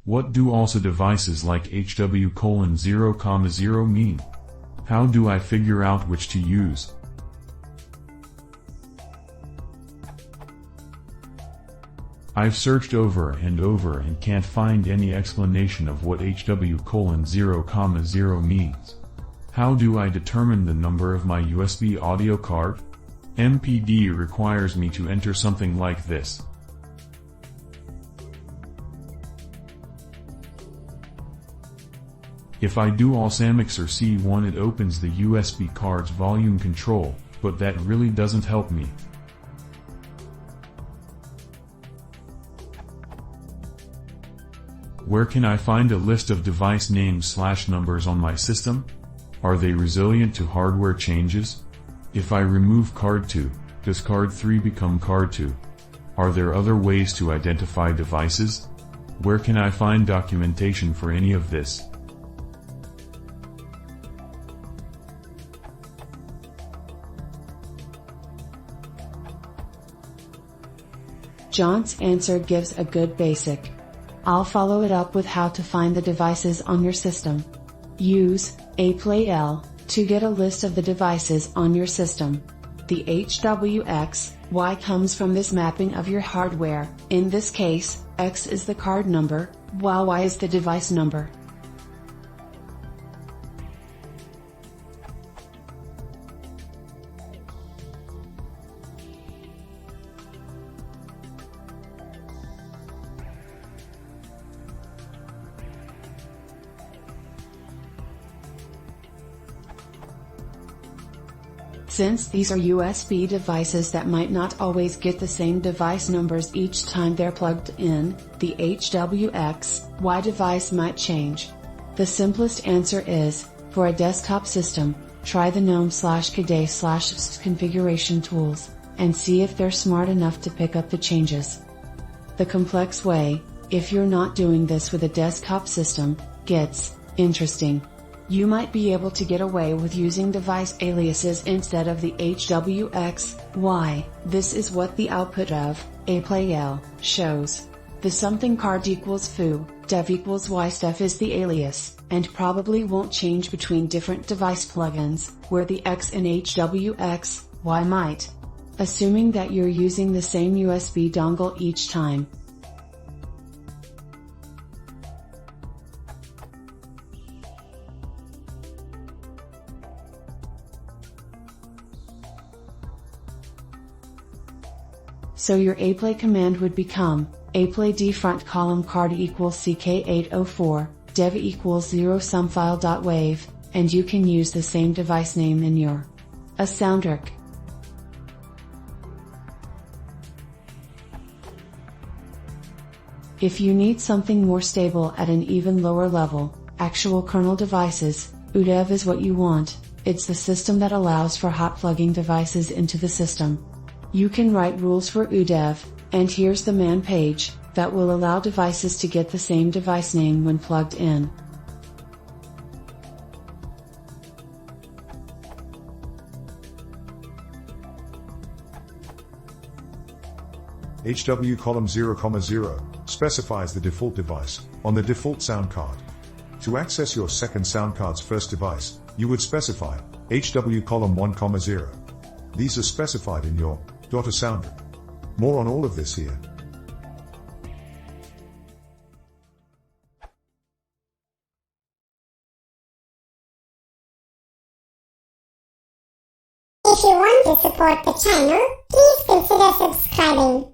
What do ALSA devices like HW:0,0 mean? How do I figure out which to use? I've searched over and over and can't find any explanation of what HW:0,0 means. How do I determine the number of my USB audio card? MPD requires me to enter something like this. If I do ALSA Mixer C1, it opens the USB card's volume control, but that really doesn't help me. Where can I find a list of device names/numbers on my system? Are they resilient to hardware changes? If I remove card 2, does card 3 become card 2? Are there other ways to identify devices? Where can I find documentation for any of this? John's answer gives a good basic. I'll follow it up with how to find the devices on your system. Use ALSA to get a list of the devices on your system. The HWX comes from this mapping of your hardware. In this case, X is the card number, while Y is the device number. Since these are USB devices that might not always get the same device numbers each time they're plugged in, the HWX device might change. The simplest answer is, for a desktop system, try the GNOME/KDE/ST configuration tools, and see if they're smart enough to pick up the changes. The complex way, if you're not doing this with a desktop system, gets interesting. You might be able to get away with using device aliases instead of the HWX. This is what the output of ALSA shows. The something card equals foo, dev equals y stuff is the alias, and probably won't change between different device plugins, where the X in HWX might. Assuming that you're using the same USB dongle each time. So your ALSA command would become, ALSA front column card equals CK804, dev equals 0 sumfile.wave, and you can use the same device name in your soundtrack. If you need something more stable at an even lower level, actual kernel devices, UDEV is what you want. It's the system that allows for hot plugging devices into the system. You can write rules for UDEV, and here's the man page, that will allow devices to get the same device name when plugged in. HW:0,0 specifies the default device on the default sound card. To access your second sound card's first device, you would specify HW:1,0. These are specified in your .soundtrack. More on all of this here. If you want to support the channel, please consider subscribing.